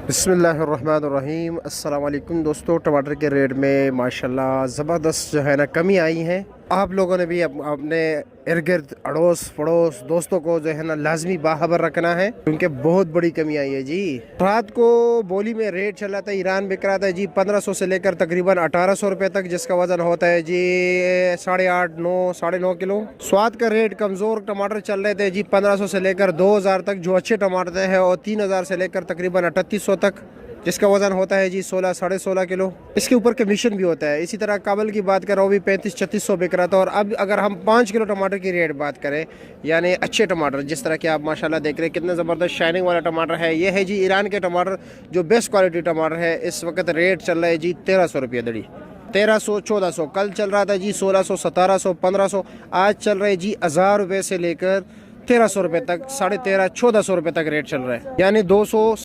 बिस्मिल्लाहिर्रहमानिर्रहीम। अस्सलाम वालेकुम दोस्तों, टमाटर के रेट में माशाल्लाह ज़बरदस्त जो है ना कमी आई है। आप लोगों ने भी अपने इर्द गिर्द अड़ोस पड़ोस दोस्तों को जो है ना लाजमी बाखबर रखना है, क्योंकि बहुत बड़ी कमी आई है जी। रात को बोली में रेट चल रहा था, ईरान बिक रहा था जी 1500 से लेकर तकरीबन 1800 रुपये तक, जिसका वजन होता है जी 8.5 9 9.5 किलो। स्वाद का रेट कमज़ोर टमाटर चल रहे थे जी 1500 से लेकर 2000 तक जो अच्छे टमाटर हैं, और 3000 से लेकर तकरीबन 3800 तक, जिसका वजन होता है जी 16 16.5 किलो। इसके ऊपर कमीशन भी होता है। इसी तरह काबल की बात करें, वो भी 35-3600 बिक रहा था। और अब अगर हम 5 किलो टमाटर की रेट बात करें, यानी अच्छे टमाटर जिस तरह के आप माशाल्लाह देख रहे हैं, कितने ज़बरदस्त शाइनिंग वाला टमाटर है, ये है जी ईरान के टमाटर जो बेस्ट क्वालिटी टमाटर है। इस वक्त रेट चल रहा है जी 1300 रुपये दड़ी, 1300 1400। कल चल रहा था जी 1600 1700 1500। आज चल रहा है जी 1000 रुपये से लेकर 1300 रुपये तक, 13.5 1400 रुपये तक रेट चल रहा है, यानी 200